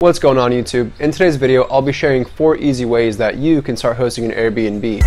What's going on YouTube? In today's video, I'll be sharing 4 easy ways that you can start hosting an Airbnb.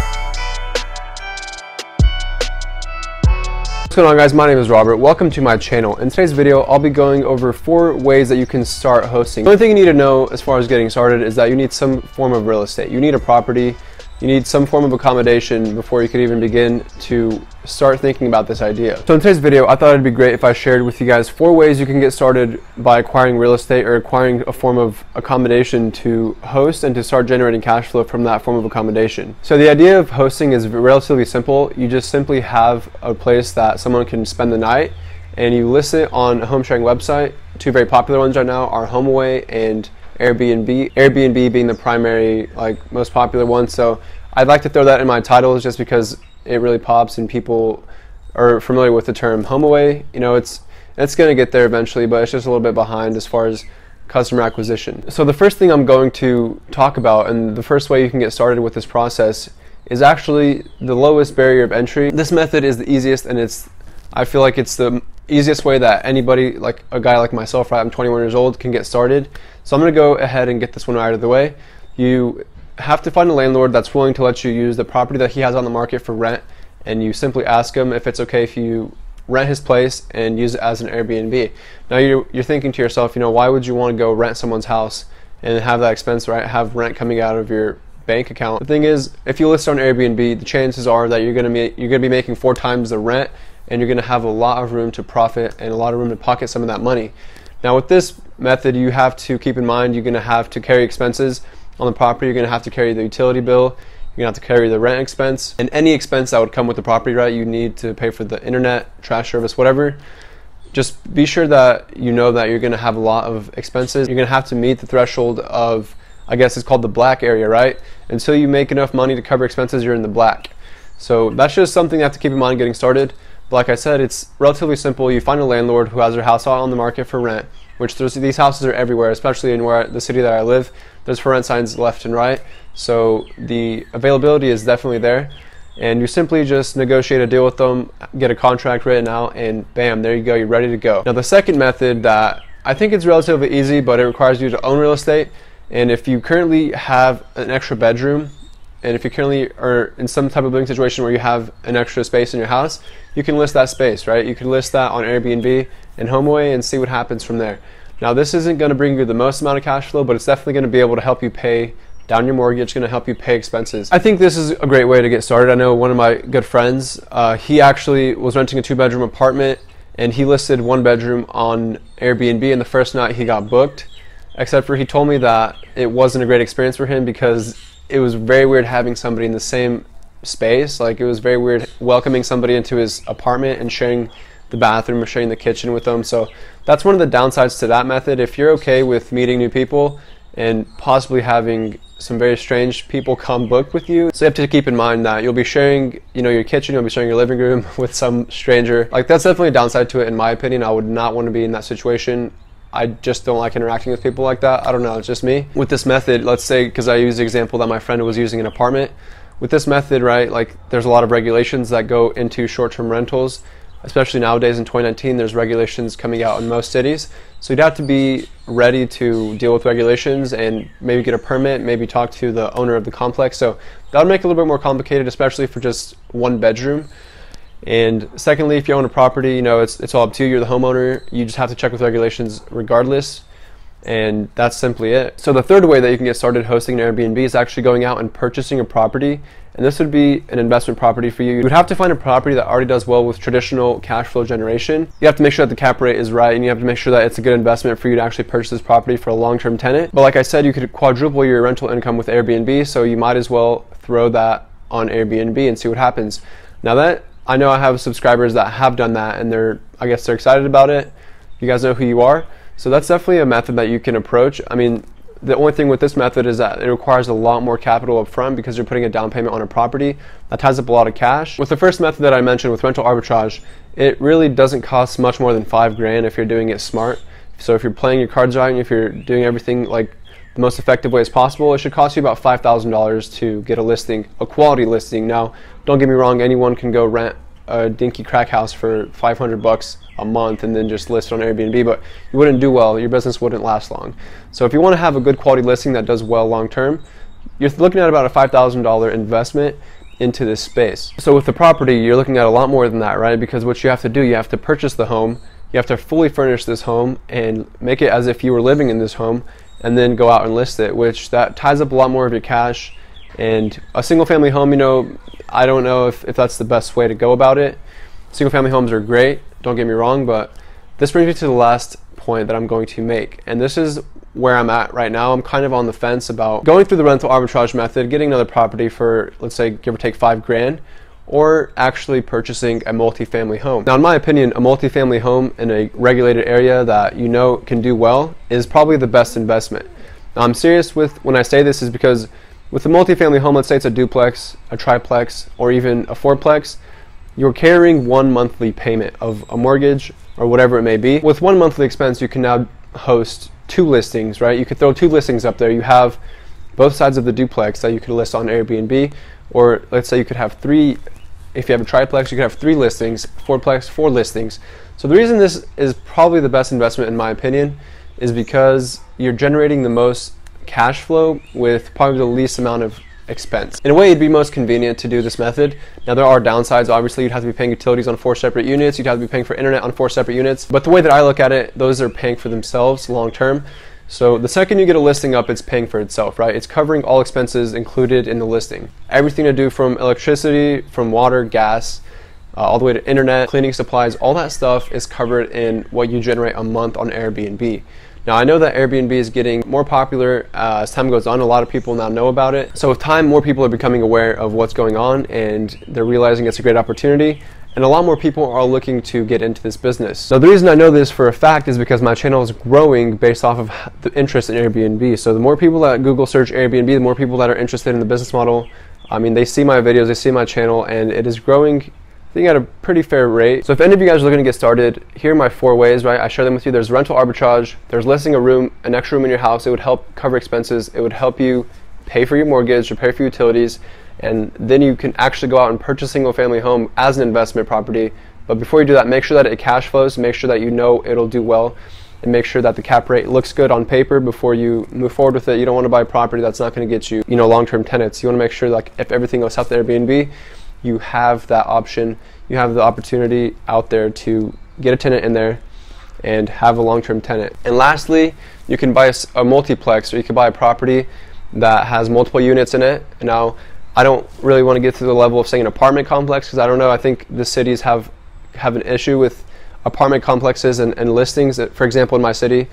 What's going on guys, my name is Robert. Welcome to my channel. In today's video, I'll be going over 4 ways that you can start hosting. The only thing you need to know as far as getting started is that you need some form of real estate. You need a property, you need some form of accommodation before you could even begin to start thinking about this idea. So in today's video, I thought it'd be great if I shared with you guys 4 ways you can get started by acquiring real estate or acquiring a form of accommodation to host and to start generating cash flow from that form of accommodation. So the idea of hosting is relatively simple. You just simply have a place that someone can spend the night and you list it on a home sharing website. 2 very popular ones right now are HomeAway and Airbnb. Airbnb being the primary, most popular one. So I'd like to throw that in my titles just because it really pops and people are familiar with the term HomeAway. You know, it's going to get there eventually, but it's just a little bit behind as far as customer acquisition. So the first thing I'm going to talk about, and the first way you can get started with this process, is actually the lowest barrier of entry. This method is the easiest, and I feel like it's the easiest way that anybody, like a guy like myself, right, I'm 21 years old, can get started. So I'm going to go ahead and get this one out of the way. You have to find a landlord that's willing to let you use the property that he has on the market for rent, and you simply ask him if it's okay if you rent his place and use it as an Airbnb. Now you're thinking to yourself, you know, why would you want to go rent someone's house and have that expense, right, have rent coming out of your bank account? The thing is, if you list on Airbnb, the chances are that you're going to be making 4 times the rent, and you're going to have a lot of room to profit and a lot of room to pocket some of that money. Now with this method, you have to keep in mind you're going to have to carry expenses on the property. You're going to have to carry the utility bill, you're going to have to carry the rent expense, and any expense that would come with the property, right? You need to pay for the internet, trash service, whatever. Just be sure that you know that you're going to have a lot of expenses. You're going to have to meet the threshold of, I guess it's called the black area, right? Until you make enough money to cover expenses, you're in the black. So that's just something you have to keep in mind getting started. But like I said, it's relatively simple. You find a landlord who has their house out on the market for rent, which these houses are everywhere, especially in the city that I live. There's for rent signs left and right. So the availability is definitely there. And you simply just negotiate a deal with them, get a contract written out, and bam, there you go, you're ready to go. Now the second method that I think is relatively easy, but it requires you to own real estate. And if you currently have an extra bedroom, and if you currently are in some type of living situation where you have an extra space in your house, you can list that space, right? You can list that on Airbnb and HomeAway and see what happens from there. Now this isn't going to bring you the most amount of cash flow, but it's definitely going to be able to help you pay down your mortgage. It's going to help you pay expenses. I think this is a great way to get started. I know one of my good friends, he actually was renting a 2-bedroom apartment, and he listed 1 bedroom on Airbnb, and the first night he got booked, except for he told me that it wasn't a great experience for him because it was very weird having somebody in the same space. Like, it was very weird welcoming somebody into his apartment and sharing the bathroom or sharing the kitchen with them. So that's one of the downsides to that method. If you're okay with meeting new people and possibly having some very strange people come book with you, so you have to keep in mind that you'll be sharing, you know, your kitchen, you'll be sharing your living room with some stranger. Like, that's definitely a downside to it in my opinion. I would not want to be in that situation. I just don't like interacting with people like that. I don't know, it's just me. With this method, let's say, because I used the example that my friend was using an apartment. With this method, right, like there's a lot of regulations that go into short-term rentals, especially nowadays in 2019, there's regulations coming out in most cities. So you'd have to be ready to deal with regulations and maybe get a permit, maybe talk to the owner of the complex. So that would make it a little bit more complicated, especially for just 1 bedroom. And secondly, if you own a property, you know, it's all up to you. You're the homeowner. You just have to check with regulations regardless. And that's simply it. So the third way that you can get started hosting an Airbnb is actually going out and purchasing a property. And this would be an investment property for you. You would have to find a property that already does well with traditional cash flow generation. You have to make sure that the cap rate is right, and you have to make sure that it's a good investment for you to actually purchase this property for a long-term tenant. But like I said, you could quadruple your rental income with Airbnb, so you might as well throw that on Airbnb and see what happens. Now that I know I have subscribers that have done that, and I guess they're excited about it. You guys know who you are. So that's definitely a method that you can approach. I mean, the only thing with this method is that it requires a lot more capital up front because you're putting a down payment on a property. That ties up a lot of cash. With the first method that I mentioned with rental arbitrage, it really doesn't cost much more than $5 grand if you're doing it smart. So if you're playing your cards right and if you're doing everything like the most effective way as possible, it should cost you about $5,000 to get a listing, a quality listing. Now, don't get me wrong, anyone can go rent a dinky crack house for 500 bucks a month and then just list it on Airbnb, but you wouldn't do well. Your business wouldn't last long. So if you want to have a good quality listing that does well long term, you're looking at about a $5,000 investment into this space. So with the property, you're looking at a lot more than that, right? Because what you have to do, you have to purchase the home, you have to fully furnish this home and make it as if you were living in this home, and then go out and list it, which that ties up a lot more of your cash. And a single family home, you know, I don't know if that's the best way to go about it. Single family homes are great, don't get me wrong, but this brings me to the last point that I'm going to make. And this is where I'm at right now. I'm kind of on the fence about going through the rental arbitrage method, getting another property for, let's say, give or take $5,000, or actually purchasing a multifamily home. Now, in my opinion, a multifamily home in a regulated area that you know can do well is probably the best investment. Now, I'm serious when I say this is because with a multifamily home, let's say it's a duplex, a triplex, or even a fourplex, you're carrying one monthly payment of a mortgage or whatever it may be. With one monthly expense, you can now host 2 listings, right? You could throw 2 listings up there. You have both sides of the duplex that you could list on Airbnb, or let's say you could have 3, if you have a triplex, you could have 3 listings, fourplex, 4 listings. So the reason this is probably the best investment in my opinion is because you're generating the most cash flow with probably the least amount of expense. In a way, it'd be most convenient to do this method. Now, there are downsides. Obviously, you'd have to be paying utilities on 4 separate units. You'd have to be paying for internet on 4 separate units. But the way that I look at it, those are paying for themselves long term. So the second you get a listing up, it's paying for itself, right? It's covering all expenses included in the listing. Everything to do from electricity, from water, gas, all the way to internet, cleaning supplies, all that stuff is covered in what you generate a month on Airbnb. Now, I know that Airbnb is getting more popular as time goes on. A lot of people now know about it. So with time, more people are becoming aware of what's going on, and they're realizing it's a great opportunity. And a lot more people are looking to get into this business. So the reason I know this for a fact is because my channel is growing based off of the interest in Airbnb. So the more people that Google search Airbnb, the more people that are interested in the business model. I mean, they see my videos, they see my channel, and it is growing, I think, at a pretty fair rate. So if any of you guys are looking to get started, here are my 4 ways, right? I share them with you. There's rental arbitrage, there's listing a room, an extra room in your house. It would help cover expenses. It would help you pay for your mortgage or pay for utilities. And then you can actually go out and purchase a single family home as an investment property. But before you do that, make sure that it cash flows, make sure that you know it'll do well, and make sure that the cap rate looks good on paper before you move forward with it. You don't want to buy a property that's not going to get you, long-term tenants. You want to make sure, like, if everything goes south to Airbnb, you have that option. You have the opportunity out there to get a tenant in there and have a long-term tenant. And lastly, you can buy a multiplex, or you can buy a property that has multiple units in it. And now, I don't really want to get to the level of saying an apartment complex, because I don't know. I think the cities have an issue with apartment complexes and listings. For example, in my city,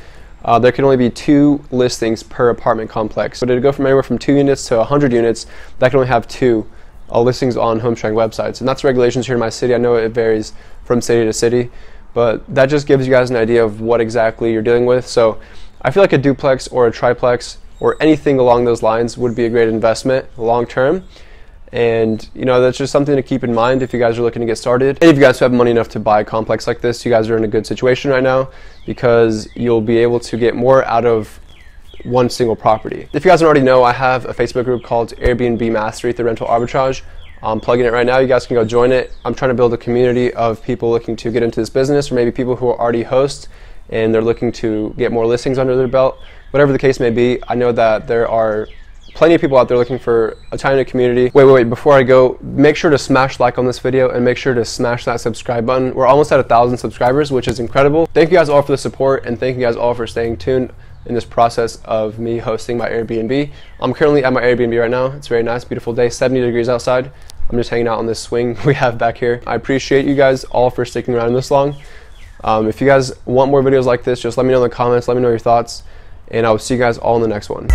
there can only be 2 listings per apartment complex. So to go from anywhere from 2 units to 100 units, that can only have 2 listings on home sharing websites. And that's regulations here in my city. I know it varies from city to city, but that just gives you guys an idea of what exactly you're dealing with. So I feel like a duplex or a triplex or anything along those lines would be a great investment long term. And that's just something to keep in mind if you guys are looking to get started. And if you guys have money enough to buy a complex like this, you guys are in a good situation right now, because you'll be able to get more out of one single property. If you guys don't already know, I have a Facebook group called Airbnb Mastery through Rental Arbitrage. I'm plugging it right now. You guys can go join it. I'm trying to build a community of people looking to get into this business, or maybe people who are already hosts and they're looking to get more listings under their belt. Whatever the case may be, I know that there are plenty of people out there looking for a tiny community. Wait, before I go, make sure to smash like on this video and make sure to smash that subscribe button. We're almost at 1,000 subscribers, which is incredible. Thank you guys all for the support, and thank you guys all for staying tuned in this process of me hosting my Airbnb. I'm currently at my Airbnb right now. It's a very nice, beautiful day, 70 degrees outside. I'm just hanging out on this swing we have back here. I appreciate you guys all for sticking around this long. If you guys want more videos like this, just let me know in the comments, let me know your thoughts, and I will see you guys all in the next one.